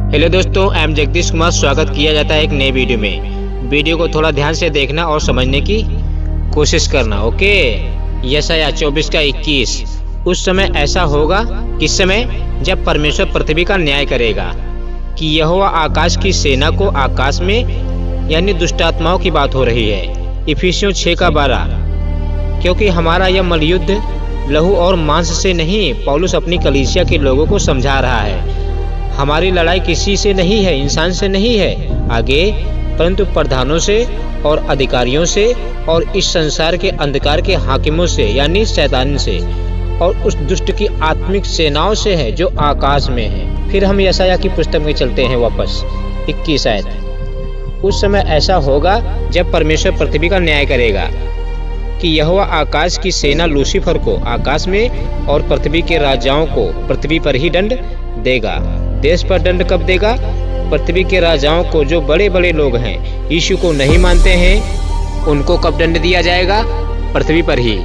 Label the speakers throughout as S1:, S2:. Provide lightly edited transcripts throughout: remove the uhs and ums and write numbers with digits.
S1: Hello दोस्तों, I am Jagdish Kumar. स्वागत किया जाता है एक नए वीडियो में। वीडियो को थोड़ा ध्यान से देखना और समझने की कोशिश करना। ओके। यशायाह 24 का 21। उस समय ऐसा होगा, किस समय? जब परमेश्वर पृथ्वी का न्याय करेगा कि यहोवा आकाश की सेना को आकाश में, यानी दुष्ट आत्माओं की बात हो रही है। इफिसियों 6 का 12। क्योंकि हमारा यह मलयुद्ध लहू और मांस से नहीं, पौलुस अपनी कलीसिया के लोगों को समझा रहा है। हमारी लड़ाई किसी से नहीं है, इंसान से नहीं है आगे, परंतु प्रधानों से और अधिकारियों से और इस संसार के अंधकार के हाकिमों से, यानी शैतान से, और उस दुष्ट की आत्मिक सेनाओं से है जो आकाश में है। फिर हम यशायाह की पुस्तक में चलते हैं वापस 21 आयत। उस समय ऐसा होगा जब परमेश्वर पृथ्वी का न्याय करेगा कि यहोवा आकाश की सेना लूसीफर को आकाश में और पृथ्वी के राजाओं को पृथ्वी पर ही दंड देगा। देश पर दंड कब देगा? पृथ्वी के राजाओं को, जो बड़े बड़े लोग हैं, यीशु को नहीं मानते हैं, उनको कब दंड दिया जाएगा? पृथ्वी पर ही।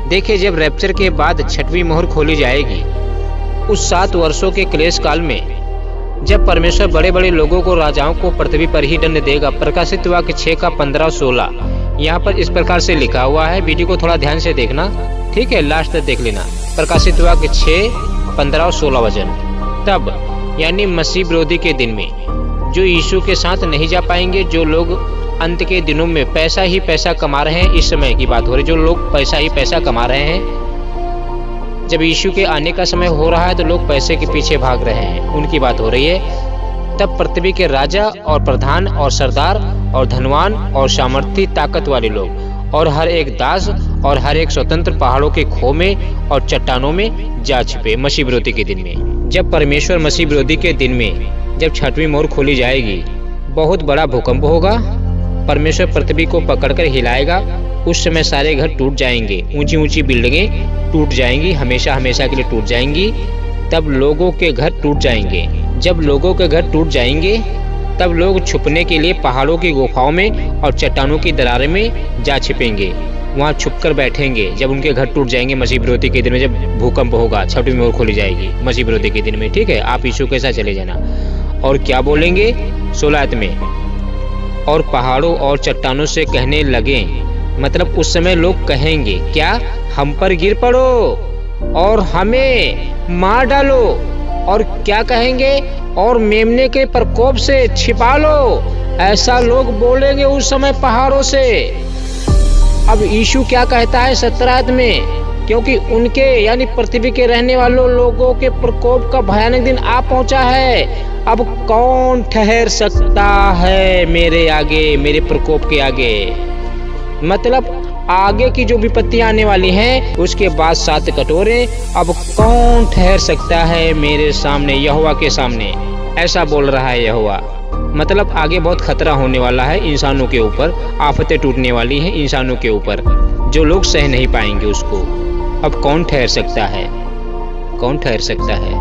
S1: देखिए, जब रैप्चर के बाद छठवीं मोहर खोली जाएगी, उस 7 वर्षों के क्लेश काल में जब परमेश्वर बड़े बड़े लोगों को, राजाओं को पृथ्वी पर ही दंड देगा। प्रकाशित वाक्य 6 का 15-16 यहाँ पर इस प्रकार से लिखा हुआ है। वीडियो को थोड़ा ध्यान से देखना, ठीक है? लास्ट तक देख लेना। प्रकाशित वाक्य 6, 15 और 16 वचन। तब यानी मसीह विरोधी के दिन में, जो यीशु के साथ नहीं जा पाएंगे, जो लोग अंत के दिनों में पैसा ही पैसा कमा रहे हैं, इस समय की बात हो रही, जो लोग पैसा ही पैसा कमा रहे हैं, जब यीशु के आने का समय हो रहा है तो लोग पैसे के पीछे भाग रहे हैं, उनकी बात हो रही है। तब पृथ्वी के राजा और प्रधान और सरदार और धनवान और सामर्थी ताकत वाले लोग और हर एक दास और हर एक स्वतंत्र पहाड़ों के खो में और चट्टानों में जा छिपे। मसीह विरोधी के दिन में, जब परमेश्वर मसीह विरोधी के दिन में, जब छठवीं मोहर खोली जाएगी, बहुत बड़ा भूकंप होगा। परमेश्वर पृथ्वी को पकड़कर हिलाएगा। उस समय सारे घर टूट जाएंगे, ऊंची ऊंची बिल्डिंगें टूट जाएंगी, हमेशा हमेशा के लिए टूट जाएंगी। तब लोगों के घर टूट जाएंगे। जब लोगों के घर टूट जाएंगे, तब लोग छुपने के लिए पहाड़ों की गुफाओं में और चट्टानों की दरारें में जा छिपेंगे, वहाँ छुपकर बैठेंगे। जब उनके घर टूट जाएंगे मसीह विरोधी के दिन में, जब भूकंप होगा, छठवीं मोहर खोली जाएगी मसीह विरोधी के दिन में, ठीक है? आप यीशु के साथ चले जाना। और क्या बोलेंगे 16 में? और पहाड़ों और चट्टानों से कहने लगे, मतलब उस समय लोग कहेंगे क्या? हम पर गिर पड़ो और हमें मार डालो। और क्या कहेंगे? और मेमने के प्रकोप से छिपा लो। ऐसा लोग बोलेंगे उस समय पहाड़ों से। अब यीशु क्या कहता है 17 में? क्योंकि उनके, यानी पृथ्वी के रहने वालों लोगों के प्रकोप का भयानक दिन आ पहुंचा है। अब कौन ठहर सकता है मेरे आगे, मेरे प्रकोप के आगे? मतलब आगे की जो विपत्ति आने वाली हैं, उसके बाद 7 कटोरे। अब कौन ठहर सकता है मेरे सामने, यहोवा के सामने? ऐसा बोल रहा है यहोवा। मतलब आगे बहुत खतरा होने वाला है इंसानों के ऊपर, आफतें टूटने वाली हैं इंसानों के ऊपर, जो लोग सह नहीं पाएंगे उसको। अब कौन ठहर सकता है? कौन ठहर सकता है?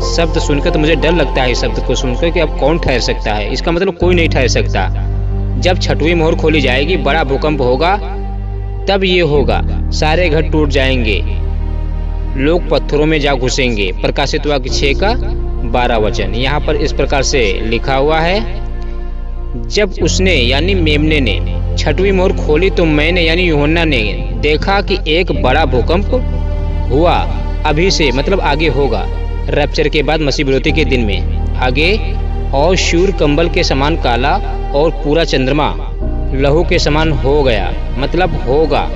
S1: शब्द सुनकर तो मुझे डर लगता है, इस शब्द को सुनकर कि अब कौन ठहर सकता है। इसका मतलब कोई नहीं ठहर सकता। जब छठवीं मोहर खोली जाएगी, बड़ा भूकंप होगा, तब ये होगा, सारे घर टूट जाएंगे, लोग पत्थरों में जा घुसेंगे। प्रकाशित वाक्य 6 का 12 वचन यहाँ पर इस प्रकार से लिखा हुआ है। जब उसने, यानी मेमने ने छठवीं मोहर खोली, तो मैंने, यानी यूहन्ना ने देखा कि एक बड़ा भूकंप हुआ अभी से, मतलब आगे होगा रैप्चर के बाद मसीह विरोधी के दिन में आगे। और सूर्य कंबल के समान काला और पूरा चंद्रमा लहू के समान हो गया, मतलब होगा।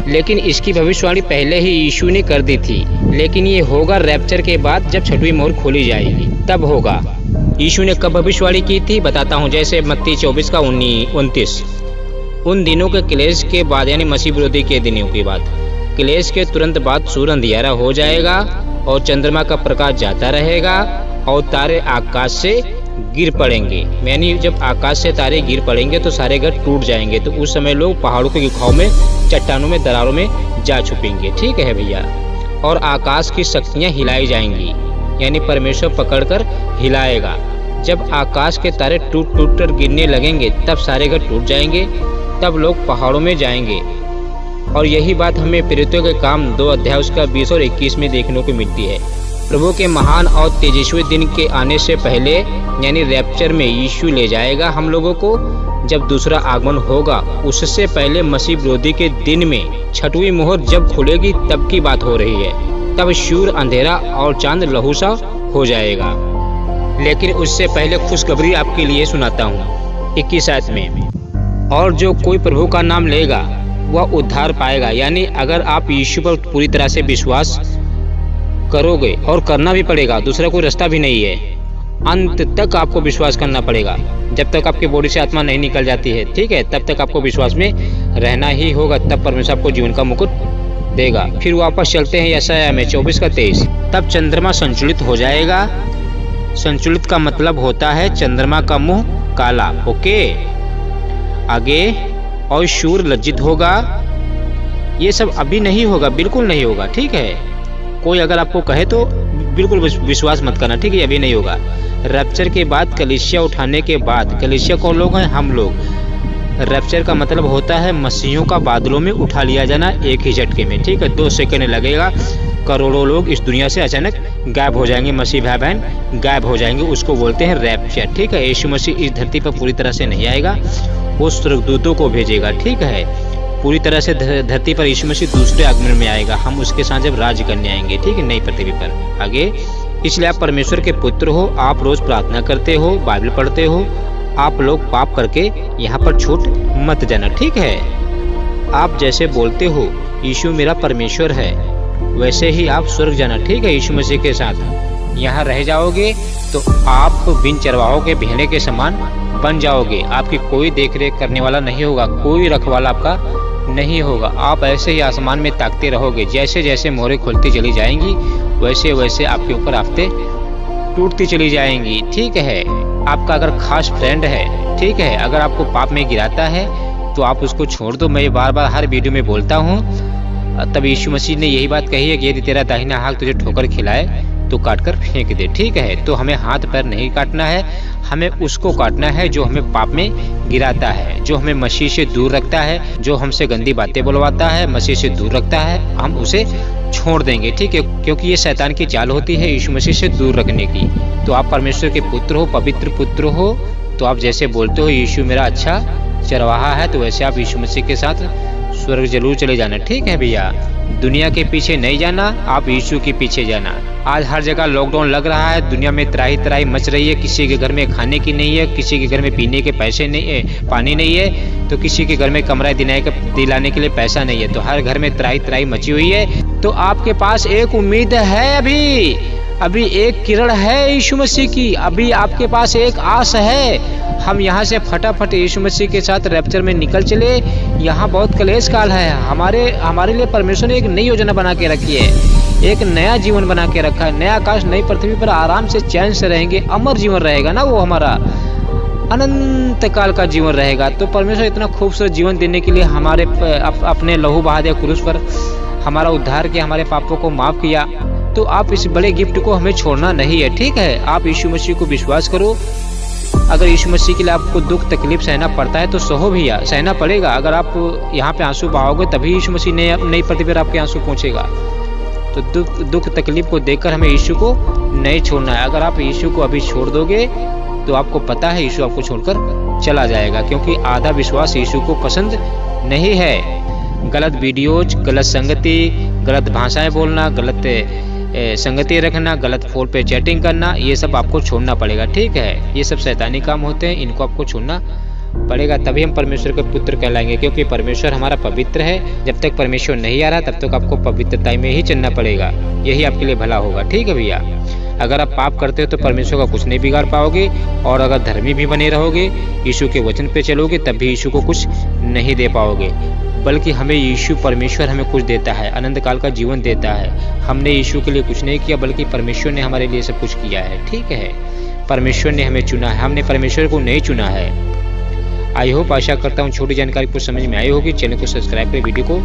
S1: लेकिन इसकी भविष्यवाणी पहले ही यीशु ने कर दी थी, लेकिन ये होगा रैप्चर के बाद, जब छठवीं मोहर खोली जाएगी तब होगा। यीशु ने कब भविष्यवाणी की थी बताता हूँ। जैसे मत्ती 24 का 29। उन दिनों के क्लेश के बाद, यानी मसीह विरोधी के दिनों के बाद, क्लेश के तुरंत बाद सूर्य अंधियारा हो जाएगा और चंद्रमा का प्रकाश जाता रहेगा और तारे आकाश से गिर पड़ेंगे। यानी जब आकाश से तारे गिर पड़ेंगे तो सारे घर टूट जाएंगे। तो उस समय लोग पहाड़ों की गुफाओं में, चट्टानों में, दरारों में जा छुपेंगे, ठीक है भैया? और आकाश की शक्तियां हिलाई जाएंगी, यानी परमेश्वर पकड़कर हिलाएगा। जब आकाश के तारे टूट टूट कर गिरने लगेंगे, तब सारे घर टूट जाएंगे, तब लोग पहाड़ों में जाएंगे। और यही बात हमें प्रेरितों के काम 2 अध्याय उसका 20 और 21 में देखने को मिलती है। प्रभु के महान और तेजस्वी दिन के आने से पहले यानी रैप्चर में यीशु ले जाएगा हम लोगों को। जब दूसरा आगमन होगा उससे पहले मसीह विरोधी के दिन में छठवीं मोहर जब खुलेगी तब की बात हो रही है। तब सूर्य अंधेरा और चांद लहूसा हो जाएगा। लेकिन उससे पहले खुशखबरी आपके लिए सुनाता हूँ 21 आयत में, और जो कोई प्रभु का नाम लेगा वह उद्धार पाएगा। यानी अगर आप यीशु पर पूरी तरह से विश्वास करोगे, और करना भी पड़ेगा, दूसरा कोई रास्ता भी नहीं है, अंत तक आपको विश्वास करना पड़ेगा। जब तक आपकी बॉडी से आत्मा नहीं निकल जाती है, ठीक है, तब तक आपको विश्वास में रहना ही होगा। तब परमेश्वर आपको जीवन का मुकुट देगा। फिर वापस चलते हैं यशायाह में 24 का 23। तब चंद्रमा संचलित हो जाएगा। संचलित का मतलब होता है चंद्रमा का मुंह काला। ओके, आगे, और सूर्य लज्जित होगा। ये सब अभी नहीं होगा, बिल्कुल नहीं होगा, ठीक है। कोई अगर आपको कहे तो बिल्कुल विश्वास मत करना, ठीक है, अभी नहीं होगा। रैप्चर के बाद कलीसिया उठाने के बाद, कलीसिया कौन लोग हैं? हम लोग। रैप्चर का मतलब होता है मसीहों का बादलों में उठा लिया जाना एक ही झटके में, ठीक है। 2 सेकंड लगेगा, करोड़ों लोग इस दुनिया से अचानक गायब हो जाएंगे, मसीह भाई बहन गायब हो जाएंगे। उसको बोलते हैं रैप्चर, ठीक है। यीशु मसीह इस धरती पर पूरी तरह से नहीं आएगा, वो स्वर्गदूतों को भेजेगा, ठीक है। पूरी तरह से धरती पर यीशु मसीह दूसरे आगमन में आएगा। हम उसके साथ जब राज्य करने आएंगे, ठीक है, नई पृथ्वी पर। आगे, इसलिए आप परमेश्वर के पुत्र हो, आप रोज प्रार्थना करते हो, बाइबल पढ़ते हो। आप लोग पाप करके यहाँ पर छूट मत जाना, ठीक है। आप जैसे बोलते हो यीशु मेरा परमेश्वर है, वैसे ही आप स्वर्ग जाना, ठीक है। यीशु मसीह के साथ यहाँ रह जाओगे तो आप बिन चरवाहों के भेड़े के समान बन जाओगे। आपकी कोई देख रेख करने वाला नहीं होगा, कोई रखवाला आपका नहीं होगा। आप ऐसे ही आसमान में ताकते रहोगे। जैसे जैसे मोहरें खुलती चली जाएंगी वैसे वैसे आपके ऊपर आफतें टूटती चली जाएंगी, ठीक है। आपका अगर खास फ्रेंड है, ठीक है, अगर आपको पाप में गिराता है तो आप उसको छोड़ दो। मैं बार बार हर वीडियो में बोलता हूँ। तब यीशु मसीह ने यही बात कही है कि यदि तेरा दाहिना हाथ तुझे ठोकर खिलाए तो काट कर फेंक दे, ठीक है। तो हमें हाथ पैर नहीं काटना है, हमें उसको काटना है जो हमें पाप में गिराता है, जो हमें मसीह से दूर रखता है, जो हमसे गंदी बातें बुलवाता है, मसीह से दूर रखता है, हम उसे छोड़ देंगे, ठीक है। क्योंकि ये शैतान की चाल होती है यीशु मसीह से दूर रखने की। तो आप परमेश्वर के पुत्र हो, पवित्र पुत्र हो, तो आप जैसे बोलते हो यीशु मेरा अच्छा चरवाहा है, तो वैसे आप यीशु मसीह के साथ स्वर्ग जरूर चले जाना, ठीक है भैया। दुनिया के पीछे नहीं जाना, आप यीशु के पीछे जाना। आज हर जगह लॉकडाउन लग रहा है, दुनिया में त्राही त्राही मच रही है। किसी के घर में खाने की नहीं है, किसी के घर में पीने के पैसे नहीं है, पानी नहीं है, तो किसी के घर में कमरा दिलाने के लिए पैसा नहीं है। तो हर घर में त्राही त्राही मची हुई है। तो आपके पास एक उम्मीद है, अभी एक किरण है यीशु मसीह की, अभी आपके पास एक आस है। हम यहाँ से फटाफट यीशु मसीह के साथ रैप्चर में निकल चले। यहाँ बहुत कलेश काल है। हमारे लिए परमेश्वर ने एक नई योजना बना के रखी है, एक नया जीवन बना के रखा है। नया आकाश नई पृथ्वी पर आराम से चैन से रहेंगे, अमर जीवन रहेगा ना, वो हमारा अनंत काल का जीवन रहेगा। तो परमेश्वर इतना खूबसूरत जीवन देने के लिए हमारे अपने लहू बहा दिया क्रूस पर, हमारा उद्धार किया, हमारे पापों को माफ किया। तो आप इस बड़े गिफ्ट को हमें छोड़ना नहीं है, ठीक है। आप यीशु मसीह को विश्वास करो। अगर यीशु मसीह के लिए आपको दुख तकलीफ सहना पड़ता है तो सहो भैया, सहना पड़ेगा। अगर आप यहाँ पे आंसू बहाओगे तभी यीशु मसीह नई पृथ्वी पर आपके आंसू पहुँचेगा। तो दुख तकलीफ को देखकर हमें यीशु को नहीं छोड़ना है। अगर आप यीशु को अभी छोड़ दोगे तो आपको पता है यीशु आपको छोड़कर चला जाएगा, क्योंकि आधा विश्वास यीशु को पसंद नहीं है। गलत वीडियोज, गलत संगति, गलत भाषाएं बोलना, गलत संगति रखना, गलत फोन पे चैटिंग करना, ये सब आपको छोड़ना पड़ेगा, ठीक है। ये सब शैतानी काम होते हैं, इनको आपको छोड़ना पड़ेगा, तभी हम परमेश्वर के पुत्र कहलाएंगे। क्योंकि परमेश्वर हमारा पवित्र है। जब तक परमेश्वर नहीं आ रहा तब तक आपको पवित्रता में ही चलना पड़ेगा, यही आपके लिए भला होगा, ठीक है भैया। अगर आप पाप करते हो तो परमेश्वर का कुछ नहीं बिगाड़ पाओगे, और अगर धर्मी भी बने रहोगे, यीशु के वचन पे चलोगे, तब भी यीशु को कुछ नहीं दे पाओगे। बल्कि हमें यीशु परमेश्वर हमें कुछ देता है, अनंत काल का जीवन देता है। हमने यीशु के लिए कुछ नहीं किया, बल्कि परमेश्वर ने हमारे लिए सब कुछ किया है, ठीक है। परमेश्वर ने हमें चुना है, हमने परमेश्वर को नहीं चुना है। आई होप, आशा करता हूँ छोटी जानकारी कुछ समझ में आई होगी। चैनल को सब्सक्राइब कर, वीडियो को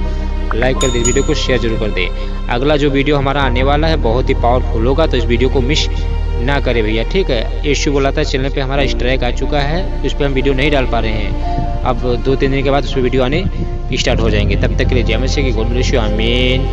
S1: लाइक कर दे, वीडियो को शेयर जरूर कर दे। अगला जो वीडियो हमारा आने वाला है बहुत ही पावरफुल होगा, तो इस वीडियो को मिस ना करे भैया, ठीक है। यीशु बोला था चैनल पे हमारा स्ट्राइक आ चुका है, उस पर हम वीडियो नहीं डाल पा रहे हैं। अब 2-3 दिन के बाद उस पर वीडियो आने स्टार्ट हो जाएंगे। तब तक के लिए जय मसीह की, गॉड ब्लेस यू, आमीन।